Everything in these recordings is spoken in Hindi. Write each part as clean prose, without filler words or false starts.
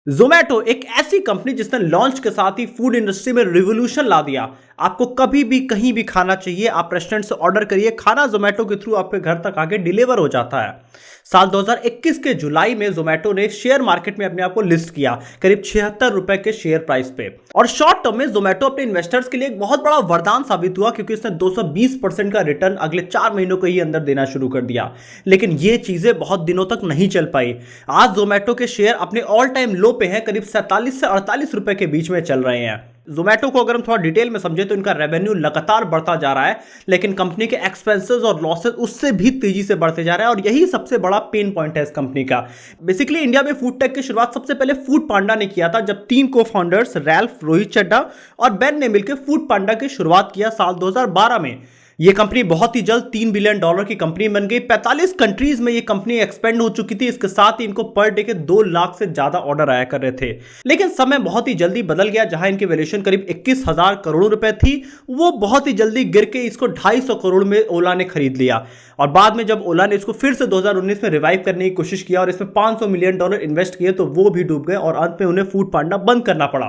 जोमैटो एक ऐसी कंपनी जिसने लॉन्च के साथ ही फूड इंडस्ट्री में रिवॉल्यूशन ला दिया। आपको कभी भी कहीं भी खाना चाहिए, आप रेस्टोरेंट से ऑर्डर करिए, खाना जोमैटो के थ्रू आपके घर तक आके डिलीवर हो जाता है। साल 2021 के जुलाई में जोमैटो ने शेयर मार्केट में अपने आप को लिस्ट किया, करीब 76 रुपए के शेयर प्राइस पे। और शॉर्ट टर्म में जोमैटो अपने इन्वेस्टर्स के लिए एक बहुत बड़ा वरदान साबित हुआ, क्योंकि इसने 220% का रिटर्न अगले 4 महीनों के ही अंदर देना शुरू कर दिया। लेकिन ये चीजें बहुत दिनों तक नहीं चल पाई। आज जोमैटो के शेयर अपने ऑल टाइम लो पे हैं, करीब 47 से 48 रुपए के बीच में चल रहे हैं। जोमैटो को अगर हम थोड़ा डिटेल में समझे तो इनका रेवेन्यू लगातार बढ़ता जा रहा है, लेकिन कंपनी के एक्सपेंसेस और लॉसेस उससे भी तेजी से बढ़ते जा रहे हैं, और यही सबसे बड़ा पेन पॉइंट है इस कंपनी का। बेसिकली इंडिया में फूड टेक की शुरुआत सबसे पहले फूड पांडा ने किया था, जब 3 को फाउंडर्स रैल्फ, रोहित चड्ढा और बेन ने मिलकर फूड पांडा की शुरुआत किया साल 2012 में। ये कंपनी बहुत ही जल्द $3 बिलियन की कंपनी बन गई। 45 कंट्रीज में ये कंपनी एक्सपेंड हो चुकी थी। इसके साथ ही इनको पर डे के 2 लाख से ज्यादा ऑर्डर आया कर रहे थे। लेकिन समय बहुत ही जल्दी बदल गया। जहां इनकी वैल्यूएशन करीब 21,000 करोड़ रुपए थी, वो बहुत ही जल्दी गिर के इसको 250 करोड़ में ओला ने खरीद लिया। और बाद में जब ओला ने इसको फिर से 2019 में रिवाइव करने की कोशिश किया और इसमें $500 मिलियन इन्वेस्ट किए, तो वो भी डूब गए और अंत में उन्हें फूड पांडा बंद करना पड़ा।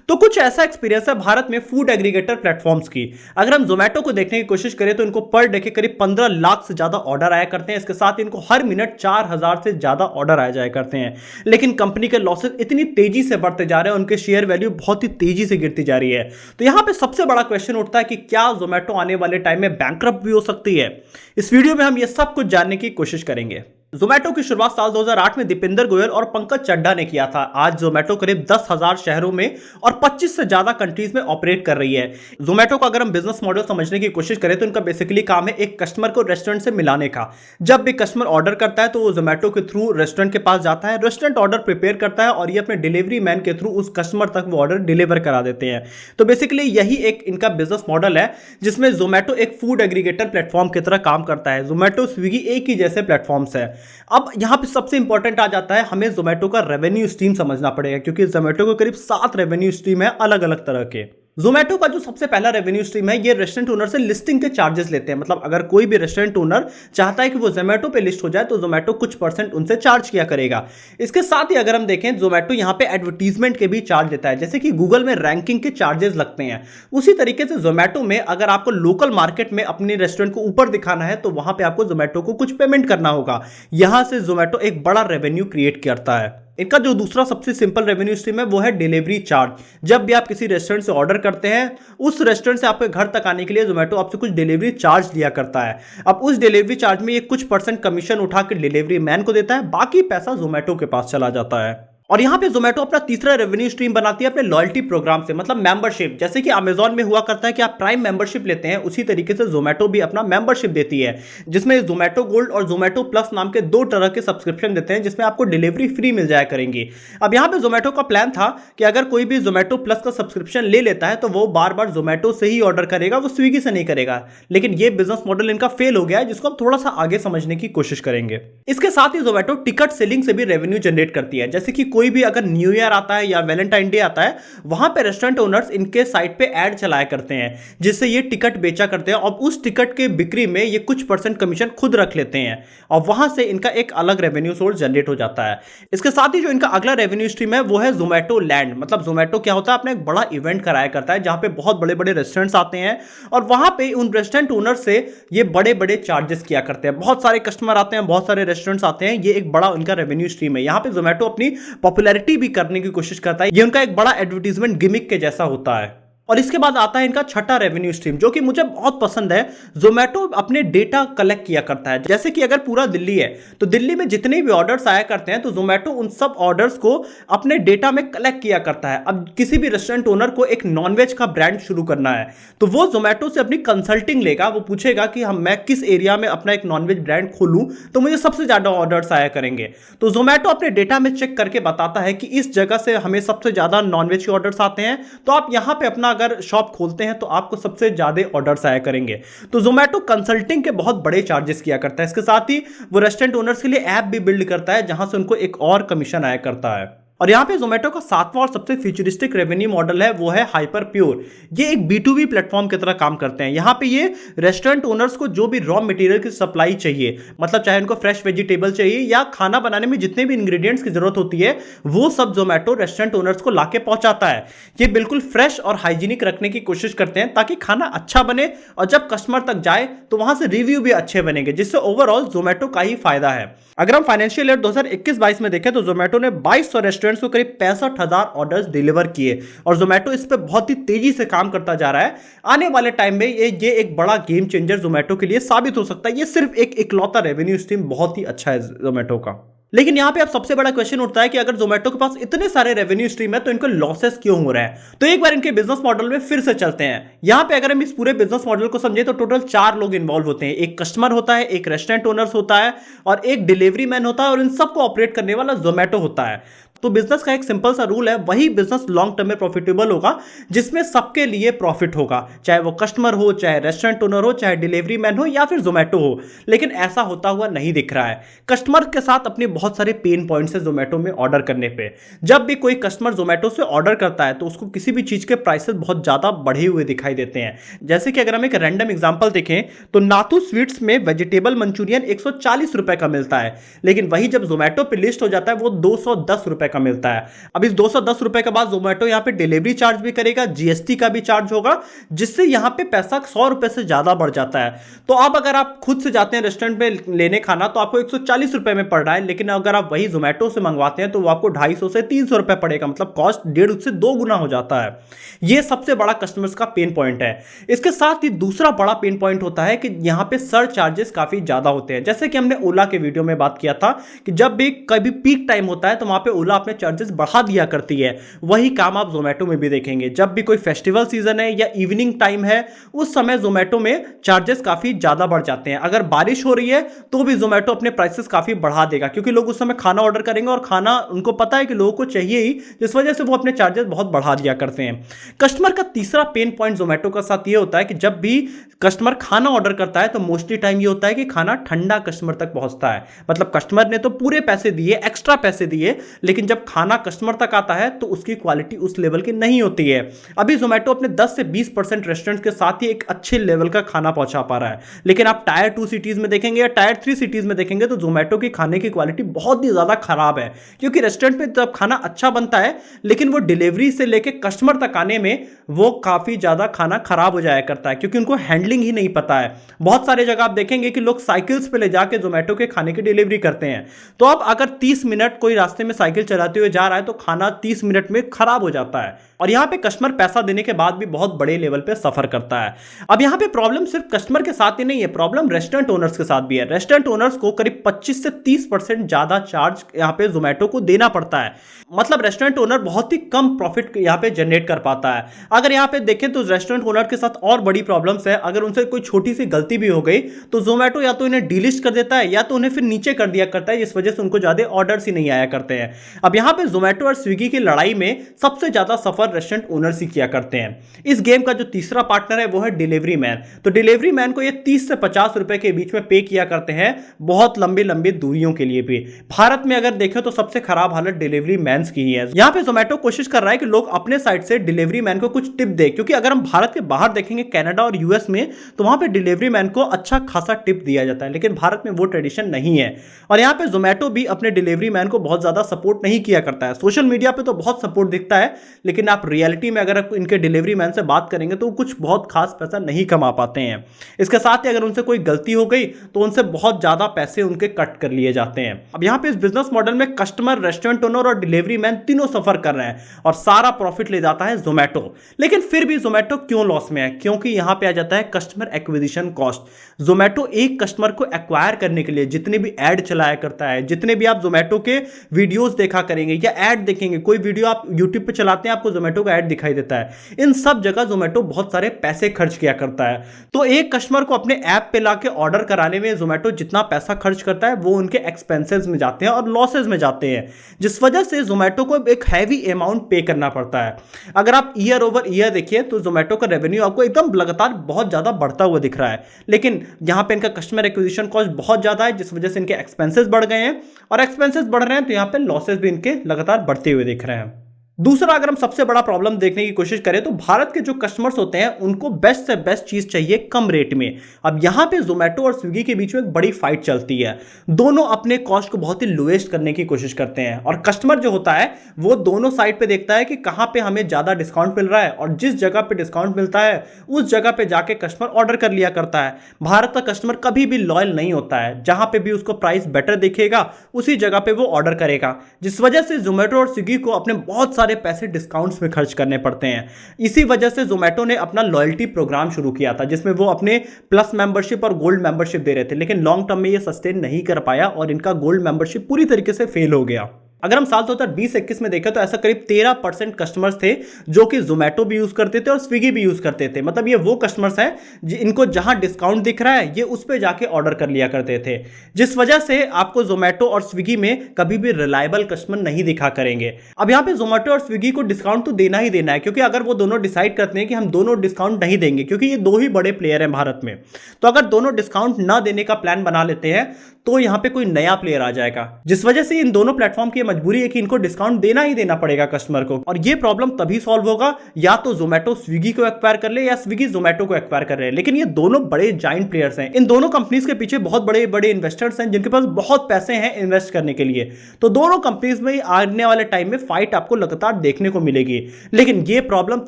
तो कुछ ऐसा एक्सपीरियंस है भारत में फूड एग्रीगेटर प्लेटफॉर्म्स की। अगर हम जोमैटो को देखने की कोशिश करें तो इनको पर डे के करीब 15 लाख से ज्यादा ऑर्डर आया करते हैं। इसके साथ इनको हर मिनट 4000 से ज्यादा ऑर्डर आया जाया करते हैं। लेकिन कंपनी के लॉसेस इतनी तेजी से बढ़ते जा रहे हैं, उनके शेयर वैल्यू बहुत ही तेजी से गिरती जा रही है। तो यहां पे सबसे बड़ा क्वेश्चन उठता है कि क्या जोमैटो आने वाले टाइम में बैंकरप्ट भी हो सकती है। इस वीडियो में हम ये सब कुछ जानने की कोशिश करेंगे। जोमैटो की शुरुआत साल 2008 में दीपेंद्र गोयल और पंकज चड्ढा ने किया था। आज जोमैटो करीब 10,000 शहरों में और 25 से ज्यादा कंट्रीज में ऑपरेट कर रही है। जोमैटो का अगर हम बिजनेस मॉडल समझने की कोशिश करें तो इनका बेसिकली काम है एक कस्टमर को रेस्टोरेंट से मिलाने का। जब भी कस्टमर ऑर्डर करता है तो वो जोमैटो के थ्रू रेस्टोरेंट के पास जाता है, रेस्टोरेंट ऑर्डर प्रिपेयर करता है और ये अपने डिलीवरी मैन के थ्रू उस कस्टमर तक वो ऑर्डर डिलीवर करा देते हैं। तो बेसिकली यही एक इनका बिजनेस मॉडल है, जिसमें जोमैटो एक फूड एग्रीगेटर प्लेटफॉर्म की तरह काम करता है। जोमैटो, स्विगी एक ही जैसे प्लेटफॉर्म्स है। अब यहां पे सबसे इंपॉर्टेंट आ जाता है, हमें जोमैटो का रेवेन्यू स्ट्रीम समझना पड़ेगा, क्योंकि जोमैटो को करीब 7 रेवेन्यू स्ट्रीम है अलग अलग तरह के। जोमैटो का जो सबसे पहला रेवेन्यू स्ट्रीम है, ये रेस्टोरेंट ओनर से लिस्टिंग के चार्जेस लेते हैं। मतलब अगर कोई भी रेस्टोरेंट ओनर चाहता है कि वो जोमैटो पे लिस्ट हो जाए तो जोमैटो कुछ परसेंट उनसे चार्ज किया करेगा। इसके साथ ही अगर हम देखें, जोमैटो यहां पे एडवर्टीजमेंट के भी चार्ज देता है। जैसे कि गूगल में रैंकिंग के चार्जेस लगते हैं, उसी तरीके से जोमैटो में अगर आपको लोकल मार्केट में अपने रेस्टोरेंट को ऊपर दिखाना है तो वहां पे आपको जोमैटो को कुछ पेमेंट करना होगा। यहां से जोमैटो एक बड़ा रेवेन्यू क्रिएट करता है। इनका जो दूसरा सबसे सिंपल रेवेन्यू स्ट्रीम है वो है डिलीवरी चार्ज। जब भी आप किसी रेस्टोरेंट से ऑर्डर करते हैं, उस रेस्टोरेंट से आपके घर तक आने के लिए जोमैटो आपसे कुछ डिलीवरी चार्ज लिया करता है। अब उस डिलीवरी चार्ज में ये कुछ परसेंट कमीशन उठा के डिलीवरी मैन को देता है, बाकी पैसा जोमैटो के पास चला जाता है। और यहां पे जोमैटो अपना तीसरा रेवेन्यू स्ट्रीम बनाती है अपने लॉयल्टी प्रोग्राम से, मतलब मेंबरशिप। जैसे कि अमेजॉन में हुआ करता है कि आप प्राइम मेंबरशिप लेते हैं, उसी तरीके से जोमैटो भी अपना मेंबरशिप देती है, जिसमें जोमैटो गोल्ड और जोमैटो प्लस नाम के 2 तरह के सब्सक्रिप्शन देते हैं, जिसमें आपको डिलीवरी फ्री मिल जाया करेंगी। अब यहां पे जोमैटो का प्लान था कि अगर कोई भी जोमैटो प्लस का सब्सक्रिप्शन ले लेता है तो वो बार बार जोमैटो से ही ऑर्डर करेगा, वो स्विगी से नहीं करेगा। लेकिन ये बिजनेस मॉडल इनका फेल हो गया है, जिसको हम थोड़ा सा आगे समझने की कोशिश करेंगे। इसके साथ ही जोमैटो टिकट सेलिंग से भी रेवेन्यू जनरेट करती है। जैसे कि कोई भी अगर न्यू ईयर आता है या वैलेंटाइन डे आता है, वहां पे रेस्टोरेंट ओनर्स इनके साइट पे ऐड चलाया करते हैं, जिससे ये टिकट बेचा करते हैं और उस टिकट के बिक्री में ये कुछ परसेंट कमीशन खुद रख लेते हैं और वहां से इनका एक अलग रेवेन्यू सोर्स जनरेट हो जाता है। इसके साथ ही जो इनका अगला रेवेन्यू स्ट्रीम है वो है जोमैटो लैंड। मतलब जोमैटो क्या होता है, अपना एक बड़ा इवेंट कराया करता है जहां पे बहुत बड़े बड़े रेस्टोरेंट्स आते हैं और वहां पे उन रेस्टोरेंट ओनर से ये बड़े बड़े चार्जेस किया करते हैं। बहुत सारे कस्टमर आते हैं, बहुत सारे रेस्टोरेंट्स आते हैं, ये एक बड़ा उनका रेवेन्यू स्ट्रीम है। यहां पे जोमैटो अपनी पॉपुलैरिटी भी करने की कोशिश करता है। ये उनका एक बड़ा एडवर्टीजमेंट गिमिक के जैसा होता है। और इसके बाद आता है इनका छठा रेवेन्यू स्ट्रीम, जो कि मुझे बहुत पसंद है। जोमैटो अपने डेटा कलेक्ट किया करता है। जैसे कि अगर पूरा दिल्ली है तो दिल्ली में जितने भी ऑर्डर्स आया करते हैं तो जोमैटो उन सब ऑर्डर्स को अपने डेटा में कलेक्ट किया करता है। अब किसी भी रेस्टोरेंट ओनर को एक नॉनवेज का ब्रांड शुरू करना है तो वो जोमैटो से अपनी कंसल्टिंग लेगा। वो पूछेगा कि मैं किस एरिया में अपना एक नॉनवेज ब्रांड खोलूं तो मुझे सबसे ज्यादा ऑर्डर्स आया करेंगे। तो जोमैटो अपने डेटा में चेक करके बताता है कि इस जगह से हमें सबसे ज्यादा नॉनवेज के ऑर्डर्स आते हैं, तो आप यहां पे अपना अगर शॉप खोलते हैं तो आपको सबसे ज्यादा ऑर्डर्स आया करेंगे। तो जोमैटो कंसल्टिंग के बहुत बड़े चार्जेस किया करता है। इसके साथ ही वो रेस्टोरेंट ओनर्स के लिए ऐप भी बिल्ड करता है, जहां से उनको एक और कमीशन आया करता है। और यहाँ पे जोमेटो का सातवां और सबसे फ्यूचरिस्टिक रेवेन्यू मॉडल है वो है हाइपर प्योर। ये एक B2B प्लेटफॉर्म की तरह काम करते हैं। यहाँ पे ये रेस्टोरेंट ओनर्स को जो भी रॉ मटेरियल की सप्लाई चाहिए, मतलब चाहे उनको फ्रेश वेजिटेबल चाहिए या खाना बनाने में जितने भी इंग्रेडिएंट्स की जरूरत होती है, वो सब जोमेटो रेस्टोरेंट ओनर्स को लाके पहुंचाता है। ये बिल्कुल फ्रेश और हाइजीनिक रखने की कोशिश करते हैं ताकि खाना अच्छा बने और जब कस्टमर तक जाए तो वहां से रिव्यू भी अच्छे बनेंगे, जिससे ओवरऑल जोमेटो का ही फायदा है। अगर हम फाइनेंशियल ईयर 2021-22 में देखें तो जोमेटो ने 2200 रेस्टोरेंट्स को करीब 65,000 ऑर्डर्स डिलीवर किए और जोमेटो इस पे बहुत ही तेजी से काम करता जा रहा है। आने वाले टाइम में ये एक बड़ा गेम चेंजर जोमेटो के लिए साबित हो सकता है। ये सिर्फ एक इकलौता रेवेन्यू स्ट्रीम बहुत ही अच्छा है जोमेटो का। लेकिन यहां पे अब सबसे बड़ा क्वेश्चन उठता है कि अगर जोमेटो के पास इतने सारे रेवेन्यू स्ट्रीम है तो इनको लॉसेस क्यों हो रहा है। तो एक बार इनके बिजनेस मॉडल में फिर से चलते हैं। यहां पे अगर हम इस पूरे बिजनेस मॉडल को समझें तो टोटल 4 लोग इन्वॉल्व होते हैं। एक कस्टमर होता है, एक रेस्टोरेंट ओनर्स होता है और एक डिलीवरी मैन होता है और इन सबको ऑपरेट करने वाला जोमेटो होता है। तो बिजनेस का एक सिंपल सा रूल है, वही बिजनेस लॉन्ग टर्म में प्रॉफिटेबल होगा जिसमें सबके लिए प्रॉफिट होगा, चाहे वो कस्टमर हो, चाहे रेस्टोरेंट ओनर हो, चाहे डिलीवरी मैन हो या फिर जोमेटो हो। लेकिन ऐसा होता हुआ नहीं दिख रहा है। कस्टमर के साथ अपने बहुत सारे पेन पॉइंट्स है जोमेटो में ऑर्डर करने पे। जब भी कोई कस्टमर जोमेटो से ऑर्डर करता है तो उसको किसी भी चीज के प्राइसेस बहुत ज्यादा बढ़े हुए दिखाई देते हैं। जैसे कि अगर हम एक रैंडम एग्जांपल देखें तो नाथू स्वीट्स में वेजिटेबल मंचूरियन 140 रुपए का मिलता है, लेकिन वही जब जोमेटो पे लिस्ट हो जाता है वो 210 रुपए का मिलता है। अब इस 210 रुपए के बाद जोमेटो यहां पे डिलीवरी चार्ज भी करेगा, जीएसटी का भी चार्ज होगा, जिससे यहां पे पैसा 100 रुपए से ज्यादा बढ़ जाता है। तो अब अगर आप खुद से जाते हैं रेस्टोरेंट में लेने खाना तो आपको 140 रुपए में पड़ रहा है, लेकिन अगर आप वही जोमेटो से मंगवाते हैं तो वो आपको 250 से 300 रुपए पड़ेगा, मतलब कॉस्ट 1.5 से 2 गुना हो जाता है। यह सबसे बड़ा कस्टमर्स का पेन पॉइंट है। इसके साथ ही दूसरा बड़ा पेन पॉइंट होता है कि यहां पे सर चार्जेस काफी ज्यादा होते हैं। जैसे कि हमने ओला के वीडियो में बात किया था कि जब भी कभी पीक टाइम होता है तो वहां पे ओला अपने चार्जेस बढ़ा दिया करती है। वही काम आप जोमेटो में भी देखेंगे। जब भी कोई फेस्टिवल सीजन है या इवनिंग टाइम है उस समय जोमेटो में चार्जेस काफी ज्यादा बढ़ जाते हैं। अगर बारिश हो रही है तो भी जोमेटो अपने प्राइसेस काफी बढ़ा देगा, क्योंकि लोग उस समय खाना ऑर्डर करेंगे और खाना उनको पता है कि लोगों को चाहिए ही, जिस वजह से वो अपने चार्जेस बहुत बढ़ा दिया करते हैं। कस्टमर का तीसरा पेन पॉइंट जोमेटो के साथ ये होता है कि जब भी कस्टमर खाना ऑर्डर करता है तो मोस्टली टाइम ये होता है कि खाना ठंडा कस्टमर तक पहुंचता है। मतलब कस्टमर ने तो पूरे पैसे दिए, एक्स्ट्रा पैसे दिए, लेकिन जब खाना कस्टमर तक आता है तो उसकी क्वालिटी उस लेवल की नहीं होती है। अभी जोमेटो अपने 10 से 20% रेस्टोरेंट के साथ ही एक अच्छे लेवल का खाना पहुंचा पा रहा है, लेकिन आप टायर 2 सिटीज में देखेंगे या टायर 3 सिटीज में देखेंगे तो जोमेटो की खाने की क्वालिटी बहुत ही ज्यादा खराब है। क्योंकि रेस्टोरेंट में जब खाना अच्छा बनता है लेकिन वो डिलीवरी से लेकर कस्टमर तक आने में वो काफी ज्यादा खाना खराब हो जाया करता है, क्योंकि उनको हैंडलिंग ही नहीं पता है। बहुत सारे जगह आप देखेंगे कि लोग साइकिल्स पे ले जाके जोमेटो के खाने की डिलीवरी करते हैं। तो अब अगर 30 मिनट कोई रास्ते में साइकिल चलाते हुए जा रहा है तो खाना 30 मिनट में खराब हो जाता है और यहां पे कस्टमर पैसा देने के बाद भी बहुत बड़े लेवल पे सफर करता है। अब यहां पे प्रॉब्लम सिर्फ कस्टमर के साथ ही नहीं है, प्रॉब्लम रेस्टोरेंट ओनर्स के साथ भी है। रेस्टोरेंट ओनर्स को करीब 25 से 30% ज्यादा चार्ज यहां पे जोमेटो को देना पड़ता है। मतलब रेस्टोरेंट ओनर बहुत ही कम प्रॉफिट यहां पे जनरेट कर पाता है। अगर यहां पे देखें तो रेस्टोरेंट ओनर के साथ और बड़ी प्रॉब्लम्स है। अगर उनसे कोई छोटी सी गलती भी हो गई तो जोमेटो या तो इन्हें डीलिस्ट कर देता है या तो उन्हें फिर नीचे कर दिया करता है, जिस वजह से उनको ज्यादा ऑर्डर्स ही नहीं आया करते हैं। अब यहां पे जोमेटो और स्विगी की लड़ाई में सबसे ज्यादा सफर रेस्टोरेंट ओनर्स ही किया करते हैं। इस गेम का जो तीसरा पार्टनर है वो है डिलीवरी मैन। तो डिलीवरी मैन को ये 30 से 50 रुपए के बीच में पे किया करते हैं, बहुत लंबी लंबी दूरियों के लिए भी। भारत में अगर देखें तो सबसे खराब हालत डिलीवरी मैन की ही है। यहां पे जोमेटो कोशिश कर रहा है कि लोग अपने साइड से डिलीवरी मैन को कुछ टिप दे, क्योंकि अगर हम भारत के बाहर देखेंगे कनाडा और यूएस में तो वहां पे डिलीवरी मैन को अच्छा खासा टिप दिया जाता है, लेकिन भारत में वो ट्रेडिशन नहीं है। और यहां पे जोमेटो भी अपने डिलीवरी मैन को बहुत ज्यादा सपोर्ट नहीं किया करता है। सोशल मीडिया पे तो बहुत सपोर्ट दिखता है, लेकिन आप रियलिटी में अगर इनके डिलीवरी मैन से बात करेंगे तो कुछ बहुत खास पैसा नहीं कमा पाते हैं। इसके साथ ही अगर उनसे कोई गलती हो गई तो उनसे बहुत ज्यादा पैसे उनके कट कर लिए जाते हैं। अब यहां पे इस बिजनेस मॉडल में कस्टमर, रेस्टोरेंट ओनर और डिलीवरी मैन तीनों सफर कर रहे हैं और सारा प्रॉफिट ले जाता है जोमेटो। लेकिन फिर भी जोमेटो क्यों लॉस में है? क्योंकि यहां पे आ जाता है कस्टमर एक्विजिशन कॉस्ट। जोमेटो एक कस्टमर को एक्वायर करने के लिए जितने भी ऐड चलाया करता है, जितने भी आप जोमेटो के वीडियोस देखा करेंगे या ऐड देखेंगे, कोई वीडियो आप यूट्यूब पे चलाते हैं आपको जोमेटो का ऐड दिखाई देता है, इन सब जगह जोमेटो बहुत सारे पैसे खर्च किया करता है। तो एक कस्टमर को अपने ऐप पे लाके ऑर्डर कराने में जोमेटो जितना पैसा खर्च करता है वो उनके एक्सपेंसेस में जाते हैं और लॉसेस में जाते हैं, जिस वजह से जोमेटो को एक हैवी अमाउंट पे करना पड़ता है। अगर आप ईयर ओवर ईयर देखिए तो जोमेटो का रेवेन्यू आपको एकदम लगातार बहुत ज्यादा बढ़ता हुआ दिख रहा है, लेकिन यहां पे इनका कस्टमर एक्विजिशन कॉस्ट बहुत ज्यादा है, जिस वजह से इनके एक्सपेंसेस बढ़ गए हैं और एक्सपेंसेस बढ़ रहे हैं तो यहां पे लॉसेस भी इनके लगातार बढ़ते हुए दिख रहे हैं। दूसरा, अगर हम सबसे बड़ा प्रॉब्लम देखने की कोशिश करें तो भारत के जो कस्टमर्स होते हैं उनको बेस्ट से बेस्ट चीज चाहिए कम रेट में। अब यहां पे जोमेटो और स्विगी के बीच में एक बड़ी फाइट चलती है। दोनों अपने कॉस्ट को बहुत ही लोएस्ट करने की कोशिश करते हैं और कस्टमर जो होता है वो दोनों साइड पे देखता है कि कहां पे हमें ज्यादा डिस्काउंट मिल रहा है, और जिस जगह पे डिस्काउंट मिलता है उस जगह पे जाके कस्टमर ऑर्डर कर लिया करता है। भारत का कस्टमर कभी भी लॉयल नहीं होता है, जहां पे भी उसको प्राइस बेटर दिखेगा उसी जगह पे वो ऑर्डर करेगा, जिस वजह से जोमेटो और स्विगी को अपने बहुत सारे पैसे डिस्काउंट्स में खर्च करने पड़ते हैं। इसी वजह से जोमेटो ने अपना लॉयल्टी प्रोग्राम शुरू किया था जिसमें वो अपने प्लस मेंबरशिप और गोल्ड मेंबरशिप दे रहे थे, लेकिन लॉन्ग टर्म में ये सस्टेन नहीं कर पाया और इनका गोल्ड मेंबरशिप पूरी तरीके से फेल हो गया। अगर हम साल 2020-21 में देखें तो ऐसा करीब 13% कस्टमर्स थे जो कि जोमेटो भी यूज करते थे और स्विगी भी यूज करते थे। मतलब ये वो कस्टमर्स हैं इनको जहां डिस्काउंट दिख रहा है ये उस पे जाके ऑर्डर कर लिया करते थे, जिस वजह से आपको जोमेटो और स्विगी में कभी भी रिलायबल कस्टमर नहीं दिखा करेंगे। अब यहां पे जोमेटो और स्विगी को डिस्काउंट तो देना ही देना है, क्योंकि अगर वो दोनों डिसाइड करते हैं कि हम दोनों डिस्काउंट नहीं देंगे, क्योंकि ये दो ही बड़े प्लेयर हैं भारत में, तो अगर दोनों डिस्काउंट ना देने का प्लान बना लेते हैं तो यहां पे कोई नया प्लेयर आ जाएगा, जिस वजह से इन दोनों प्लेटफॉर्म की मजबूरी है कि इनको डिस्काउंट देना ही देना पड़ेगा कस्टमर को। और ये प्रॉब्लम तभी सॉल्व होगा या तो जोमेटो स्विगी को एक्वायर कर ले या स्विगी जोमेटो को एक्वायर कर रहे हैं, लेकिन ये दोनों बड़े जाइंट प्लेयर्स हैं। इन दोनों कंपनीज के पीछे बहुत बड़े बड़े इन्वेस्टर्स हैं जिनके पास बहुत पैसे हैं इन्वेस्ट करने के लिए, तो दोनों कंपनीज में आने वाले टाइम में फाइट आपको लगातार देखने को मिलेगी। लेकिन ये प्रॉब्लम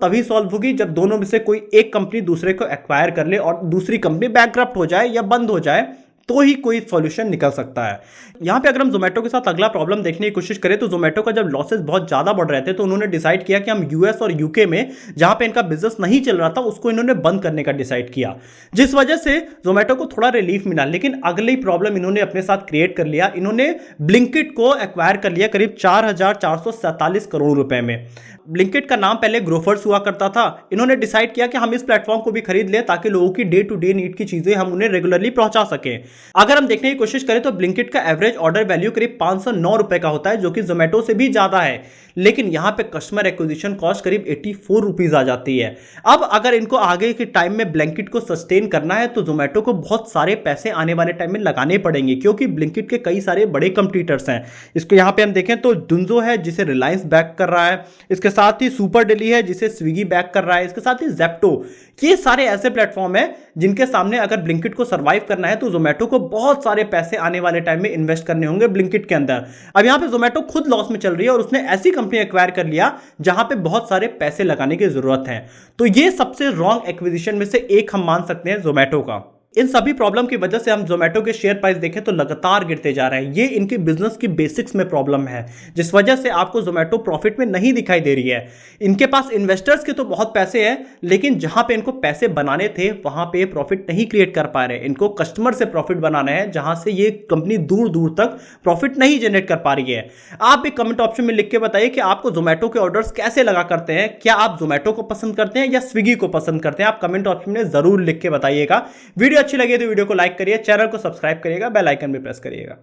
तभी सॉल्व होगी जब दोनों में से कोई एक कंपनी दूसरे को एक्वायर कर ले और दूसरी कंपनी बैंकरप्ट हो जाए या बंद हो जाए, तो ही कोई सॉल्यूशन निकल सकता है। यहां पे अगर हम जोमेटो के साथ अगला प्रॉब्लम देखने की कोशिश करें तो जोमेटो का जब लॉसेस बहुत ज्यादा बढ़ रहे थे तो उन्होंने डिसाइड किया कि हम यूएस और यूके में जहां पे इनका बिजनेस नहीं चल रहा था उसको इन्होंने बंद करने का डिसाइड किया, जिस वजह से जोमेटो को थोड़ा रिलीफ मिला। लेकिन अगली प्रॉब्लम इन्होंने अपने साथ क्रिएट कर लिया, इन्होंने ब्लिंकिट को एक्वायर कर लिया करीब 4,447 करोड़ रुपए में। ब्लिंकिट का नाम पहले ग्रोफर्स हुआ करता था, इन्होंने डिसाइड किया कि हम इस प्लेटफॉर्म को भी खरीद लें ताकि लोगों की डे टू डे नीड की चीजें हम उन्हें रेगुलरली पहुंचा सकें। अगर हम देखने की कोशिश करें तो ब्लिंकिट का एवरेज ऑर्डर वैल्यू करीब 509 रुपए का होता है, जो कि जोमेटो से भी ज्यादा है, लेकिन यहां पे कस्टमर एक्विजिशन कॉस्ट करीब 84 रुपीज आ जाती है। अब अगर इनको आगे के टाइम में ब्लिंकिट को सस्टेन करना है तो जोमेटो को बहुत सारे पैसे आने वाले टाइम में लगाने पड़ेंगे, क्योंकि ब्लिंकिट के कई सारे बड़े कंपटीटर्स हैं। इसको यहां पे हम देखें तो डुंजो है जिसे रिलायंस बैक कर रहा है, इसके साथ ही सुपर डेली है जिसे स्विगी बैक कर रहा है, इसके साथ ही जेप्टो। ये सारे ऐसे प्लेटफॉर्म हैं जिनके सामने अगर ब्लिंकिट को सर्वाइव करना है तो जोमेटो को बहुत सारे पैसे आने वाले टाइम में इन्वेस्ट करने होंगे ब्लिंकिट के अंदर। अब यहां पे जोमेटो खुद लॉस में चल रही है और उसने ऐसी कंपनी एक्वायर कर लिया जहां पे बहुत सारे पैसे लगाने की जरूरत है, तो ये सबसे रॉन्ग एक्विजिशन में से एक हम मान सकते हैं जोमेटो का। इन सभी प्रॉब्लम की वजह से हम जोमेटो के शेयर प्राइस देखें तो लगातार गिरते जा रहे हैं। ये इनके बिजनेस की बेसिक्स में प्रॉब्लम है, जिस वजह से आपको जोमेटो प्रॉफिट में नहीं दिखाई दे रही है। इनके पास इन्वेस्टर्स के तो बहुत पैसे हैं, लेकिन जहां पे इनको पैसे बनाने थे वहां पे प्रॉफिट नहीं क्रिएट कर पा रहे। इनको कस्टमर से प्रॉफिट बनाना है, जहां से ये कंपनी दूर दूर तक प्रॉफिट नहीं जनरेट कर पा रही है। आप भी कमेंट ऑप्शन में लिख के बताइए कि आपको जोमेटो के ऑर्डर्स कैसे लगा करते हैं। क्या आप जोमेटो को पसंद करते हैं या स्विगी को पसंद करते हैं? आप कमेंट ऑप्शन में जरूर लिख के बताइएगा। वीडियो अच्छी लगी तो वीडियो को लाइक करिए, चैनल को सब्सक्राइब करिएगा, बेल आइकन भी प्रेस करिएगा।